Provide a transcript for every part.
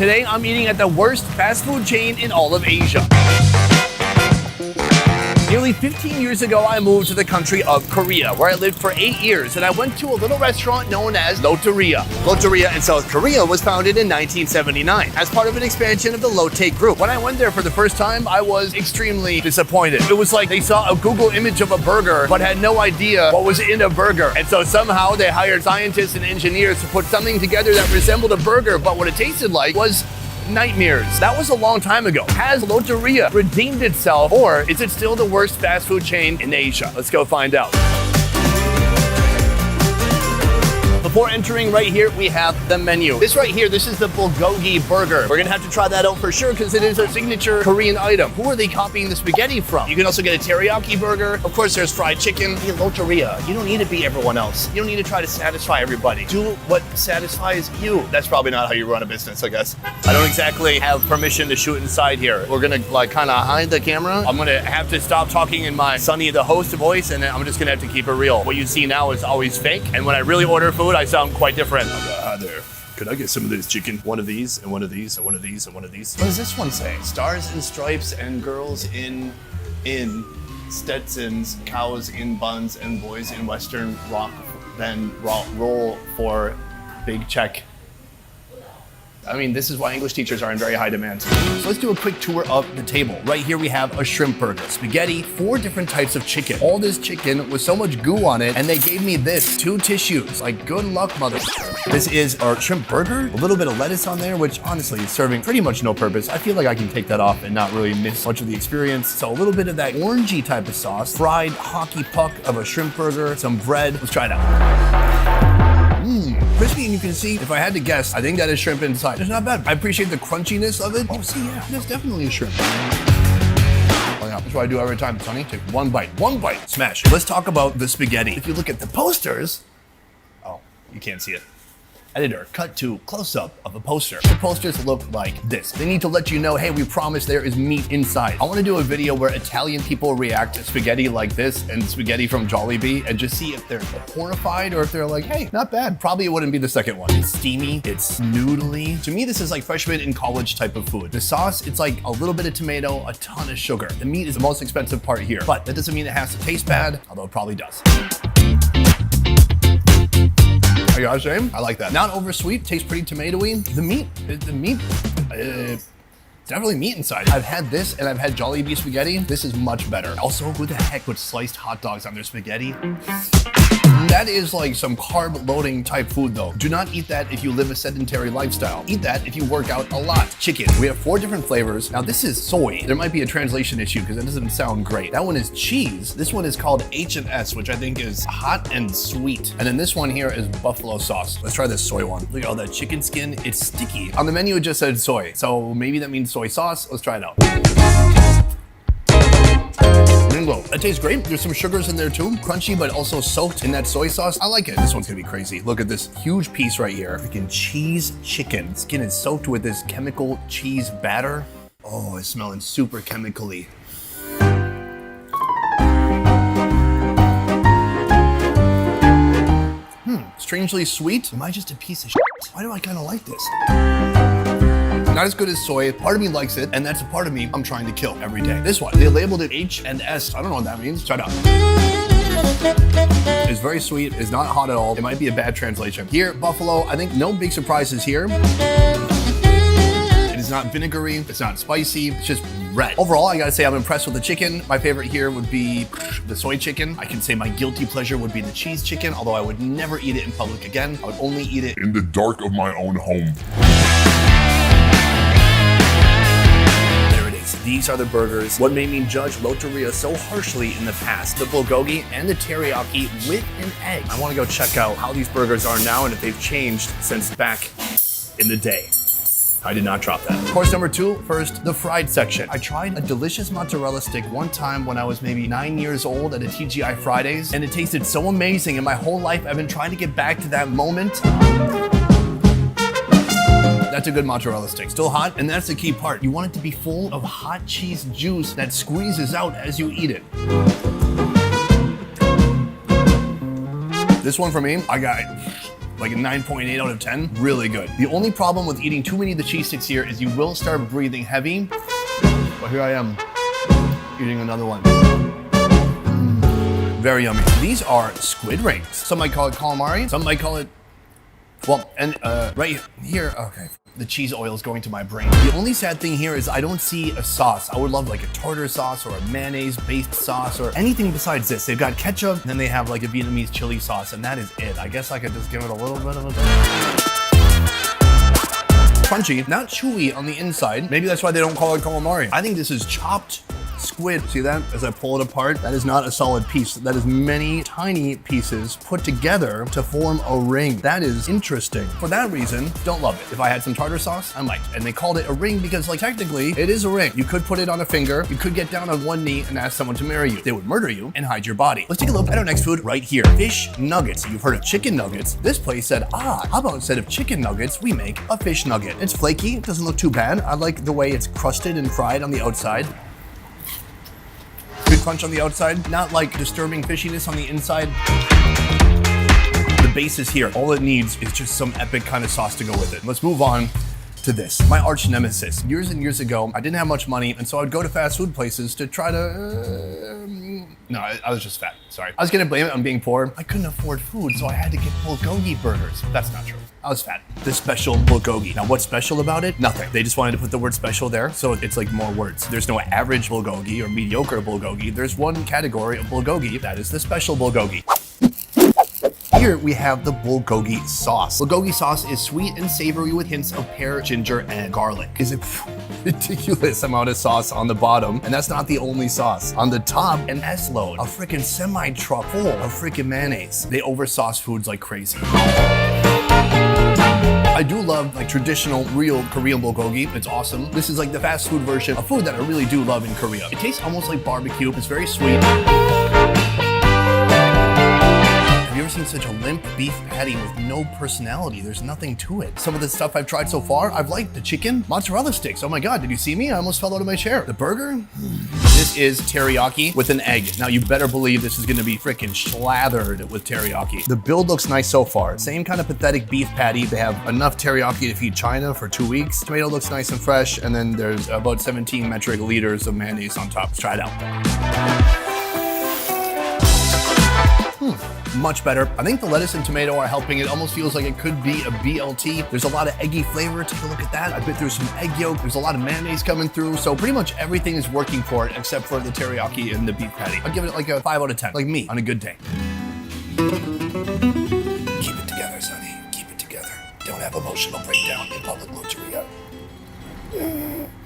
Today, I'm eating at the worst fast food chain in all of Asia. Nearly 15 years ago, I moved to the country of Korea, where I lived for 8 years, and I went to a little restaurant known as Loteria. Loteria in South Korea was founded in 1979 as part of an expansion of the Lotte Group. When I went there for the first time, I was extremely disappointed. It was like they saw a Google image of a burger, but had no idea what was in a burger. And so somehow they hired scientists and engineers to put something together that resembled a burger, but what it tasted like was nightmares. That was a long time ago. Has Loteria redeemed itself, or is it still the worst fast food chain in Asia? Let's go find out. Before entering right here, we have the menu. This right here, this is the bulgogi burger. We're gonna have to try that out for sure because it is a signature Korean item. Who are they copying the spaghetti from? You can also get a teriyaki burger. Of course, there's fried chicken. Hey, Loteria, you don't need to be everyone else. You don't need to try to satisfy everybody. Do what satisfies you. That's probably not how you run a business, I guess. I don't exactly have permission to shoot inside here. We're gonna like kind of hide the camera. I'm gonna have to stop talking in my Sunny the host voice, and then I'm just gonna have to keep it real. What you see now is always fake, and when I really order food, I sound quite different. Hi there. Could I get some of this chicken? One of these, and one of these, and one of these, and one of these. What does this one say? Stars and stripes and girls in Stetsons, cows in buns, and boys in Western rock, then roll for big check. I mean, this is why English teachers are in very high demand. So let's do a quick tour of the table. Right here we have a shrimp burger, spaghetti, 4 different types of chicken. All this chicken with so much goo on it, and they gave me this, 2 tissues. Like, good luck, mother. This is our shrimp burger, a little bit of lettuce on there, which honestly is serving pretty much no purpose. I feel like I can take that off and not really miss much of the experience. So a little bit of that orangey type of sauce, fried hockey puck of a shrimp burger, some bread. Let's try it out. Crispy, and you can see, if I had to guess, I think that is shrimp inside. It's not bad. I appreciate the crunchiness of it. Oh, see, yeah, that's definitely a shrimp. Oh yeah, that's what I do every time, Sonny. Take one bite, smash. Let's talk about the spaghetti. If you look at the posters, oh, you can't see it. Editor, cut to close-up of a poster. The posters look like this. They need to let you know, hey, we promise there is meat inside. I want to do a video where Italian people react to spaghetti like this and spaghetti from Jollibee and just see if they're horrified or if they're like, hey, not bad. Probably it wouldn't be the second one. It's steamy, it's noodly. To me, this is like freshman in college type of food. The sauce, it's like a little bit of tomato, a ton of sugar. The meat is the most expensive part here, but that doesn't mean it has to taste bad, although it probably does. Are you guys saying? I like that. Not over sweet, tastes pretty tomatoey. The meat, it's definitely meat inside. I've had this and I've had Jollibee spaghetti. This is much better. Also, who the heck would sliced hot dogs on their spaghetti? That is like some carb loading type food though. Do not eat that if you live a sedentary lifestyle. Eat that if you work out a lot. Chicken, we have 4 different flavors. Now this is soy. There might be a translation issue because it doesn't sound great. That one is cheese. This one is called H&S, which I think is hot and sweet. And then this one here is buffalo sauce. Let's try this soy one. Look at all that chicken skin. It's sticky. On the menu it just said soy. So maybe that means soy sauce. Let's try it out. Bingo. That tastes great. There's some sugars in there too. Crunchy, but also soaked in that soy sauce. I like it. This one's gonna be crazy. Look at this huge piece right here. Freaking cheese chicken. Skin is soaked with this chemical cheese batter. Oh, it's smelling super chemically. Strangely sweet. Am I just a piece of shit? Why do I kind of like this? Not as good as soy. Part of me likes it, and that's a part of me I'm trying to kill every day. This one, they labeled it H&S. I don't know what that means. Try it out. It's very sweet. It's not hot at all. It might be a bad translation. Here, buffalo, I think no big surprises here. It is not vinegary. It's not spicy. It's just red. Overall, I gotta say I'm impressed with the chicken. My favorite here would be the soy chicken. I can say my guilty pleasure would be the cheese chicken, although I would never eat it in public again. I would only eat it in the dark of my own home. These are the burgers. What made me judge Loteria so harshly in the past? The bulgogi and the teriyaki with an egg. I want to go check out how these burgers are now and if they've changed since back in the day. I did not drop that. Course number 2, first, the fried section. I tried a delicious mozzarella stick one time when I was maybe 9 years old at a TGI Fridays, and it tasted so amazing. In my whole life, I've been trying to get back to that moment. That's a good mozzarella stick. Still hot, and that's the key part. You want it to be full of hot cheese juice that squeezes out as you eat it. This one for me, I got like a 9.8 out of 10. Really good. The only problem with eating too many of the cheese sticks here is you will start breathing heavy. But here I am, eating another one. Very yummy. These are squid rings. Some might call it calamari, some might call it, well, and right here, okay. The cheese oil is going to my brain. The only sad thing here is I don't see a sauce. I would love like a tartar sauce or a mayonnaise-based sauce or anything besides this. They've got ketchup, and then they have like a Vietnamese chili sauce, and that is it. I guess I could just give it a little bit of a... Crunchy, not chewy on the inside. Maybe that's why they don't call it calamari. I think this is chopped squid. See that? As I pull it apart, that is not a solid piece. That is many tiny pieces put together to form a ring. That is interesting. For that reason, don't love it. If I had some tartar sauce, I might. And they called it a ring because, like, technically, it is a ring. You could put it on a finger. You could get down on one knee and ask someone to marry you. They would murder you and hide your body. Let's take a look at our next food right here. Fish nuggets. You've heard of chicken nuggets. This place said, how about instead of chicken nuggets, we make a fish nugget. It's flaky. It doesn't look too bad. I like the way it's crusted and fried on the outside. Good crunch on the outside, not like disturbing fishiness on the inside. The base is here. All it needs is just some epic kind of sauce to go with it. Let's move on to this. My arch nemesis. Years and years ago, I didn't have much money, and so I'd go to fast food places to try to... No, I was just fat, sorry. I was gonna blame it on being poor. I couldn't afford food, so I had to get bulgogi burgers. That's not true. I was fat. This special bulgogi. Now, what's special about it? Nothing. They just wanted to put the word special there, so it's like more words. There's no average bulgogi or mediocre bulgogi. There's one category of bulgogi. That is the special bulgogi. Here we have the bulgogi sauce. Bulgogi sauce is sweet and savory with hints of pear, ginger, and garlic. Is it ridiculous amount of sauce on the bottom? And that's not the only sauce. On the top, an S-load, a freaking semi-truck full of freaking mayonnaise. They oversauce foods like crazy. I do love like traditional, real Korean bulgogi. It's awesome. This is like the fast food version of food that I really do love in Korea. It tastes almost like barbecue. It's very sweet. Have you ever seen such a limp beef patty with no personality? There's nothing to it. Some of the stuff I've tried so far, I've liked the chicken, mozzarella sticks. Oh my God, did you see me? I almost fell out of my chair. The burger? This is teriyaki with an egg. Now you better believe this is gonna be freaking slathered with teriyaki. The build looks nice so far. Same kind of pathetic beef patty. They have enough teriyaki to feed China for 2 weeks. Tomato looks nice and fresh, and then there's about 17 metric liters of mayonnaise on top. Let's try it out. Much better. I think the lettuce and tomato are helping. It almost feels like it could be a BLT. There's a lot of eggy flavor. Take a look at that. I bit through some egg yolk. There's a lot of mayonnaise coming through. So pretty much everything is working for it except for the teriyaki and the beef patty. I'll give it like a 5 out of 10, like me on a good day. Keep it together, Sonny. Keep it together. Don't have emotional breakdown in public loteria.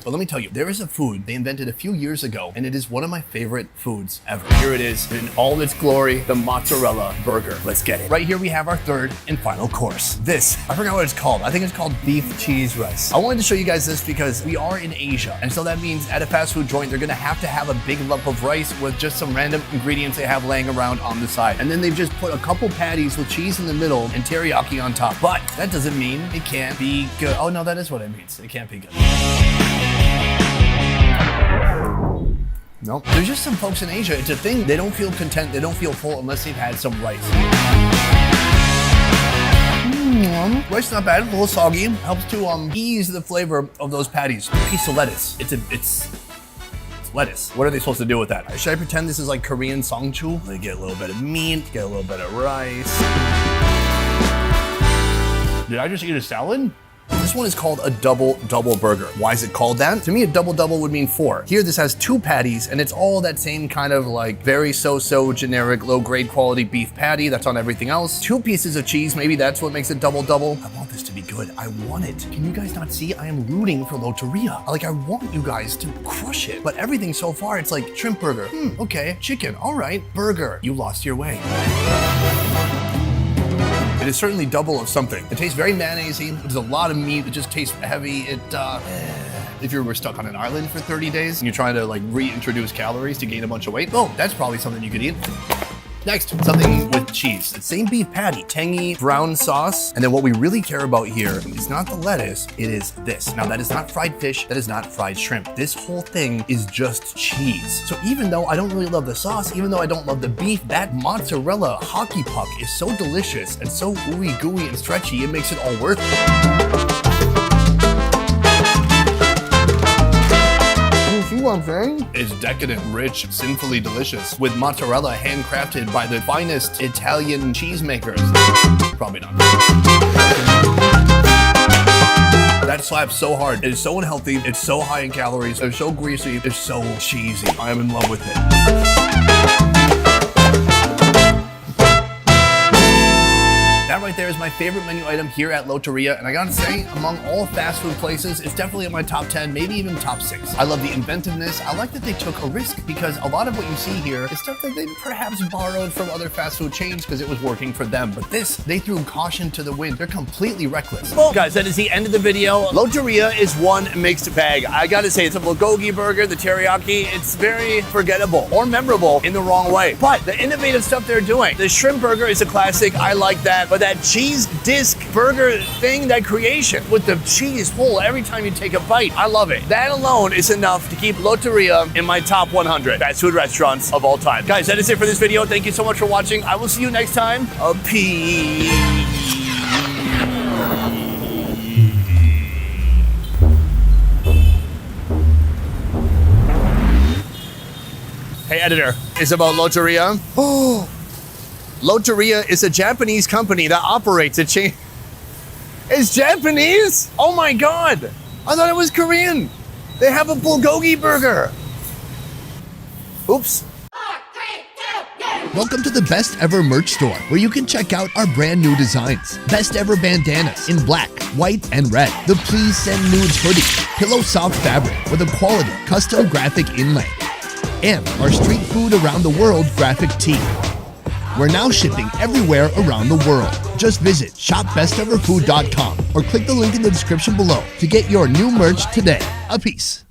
But let me tell you, there is a food they invented a few years ago, and it is one of my favorite foods ever. Here it is in all its glory, the mozzarella burger. Let's get it. Right here we have our third and final course. This, I forgot what it's called. I think it's called beef cheese rice. I wanted to show you guys this because we are in Asia, and so that means at a fast food joint, they're gonna have to have a big lump of rice with just some random ingredients they have laying around on the side. And then they've just put a couple patties with cheese in the middle and teriyaki on top. But that doesn't mean it can't be good. Oh no, that is what it means. It can't be good. Nope. There's just some folks in Asia, it's a thing. They don't feel content, they don't feel full unless they've had some rice. Rice not bad, a little soggy. Helps to ease the flavor of those patties. A piece of lettuce. It's lettuce. What are they supposed to do with that? Should I pretend this is like Korean songchu? They get a little bit of meat, get a little bit of rice. Did I just eat a salad? This one is called a double burger. Why is it called that? To me, a double would mean 4. Here, this has 2 patties, and it's all that same kind of like very so-so generic, low-grade quality beef patty that's on everything else. 2 pieces of cheese, maybe that's what makes it double. I want this to be good. I want it. Can you guys not see? I am rooting for loteria. Like, I want you guys to crush it. But everything so far, it's like shrimp burger. Okay, chicken. All right, burger. You lost your way. It is certainly double of something. It tastes very mayonnaisey. There's a lot of meat. It just tastes heavy. If you were stuck on an island for 30 days and you're trying to like reintroduce calories to gain a bunch of weight, oh, that's probably something you could eat. Next, something with cheese. It's same beef patty, tangy brown sauce. And then what we really care about here is not the lettuce, it is this. Now that is not fried fish, that is not fried shrimp. This whole thing is just cheese. So even though I don't really love the sauce, even though I don't love the beef, that mozzarella hockey puck is so delicious and so ooey gooey and stretchy, it makes it all worth it. See what I'm saying? It's decadent, rich, sinfully delicious, with mozzarella handcrafted by the finest Italian cheesemakers. Probably not. That slaps so hard. It is so unhealthy. It's so high in calories. It's so greasy. It's so cheesy. I am in love with it. That right there is my favorite menu item here at Lotteria, and I gotta say, among all fast food places, it's definitely in my top 10, maybe even top 6. I love the inventiveness. I like that they took a risk because a lot of what you see here is stuff that they perhaps borrowed from other fast food chains because it was working for them. But this, they threw caution to the wind. They're completely reckless. Well, guys, that is the end of the video. Lotteria is one mixed bag. I gotta say, it's a bulgogi burger, the teriyaki, it's very forgettable or memorable in the wrong way. But the innovative stuff they're doing, the shrimp burger is a classic. I like that. But that cheese disc burger thing, that creation with the cheese pull every time you take a bite, I love it. That alone is enough to keep Lotteria in my top 100 fast food restaurants of all time. Guys, that is it for this video. Thank you so much for watching. I will see you next time. Peace. Hey, editor, it's about Lotteria. Oh. Lotteria is a Japanese company that operates a chain. It's Japanese? Oh my God. I thought it was Korean. They have a bulgogi burger. Oops. 4, 3, 2, 1. Welcome to the Best Ever merch store, where you can check out our brand new designs. Best Ever bandanas in black, white, and red. The Please Send Nudes hoodie, pillow soft fabric with a quality custom graphic inlay. And our street food around the world graphic tee. We're now shipping everywhere around the world. Just visit shopbesteverfood.com or click the link in the description below to get your new merch today. A peace.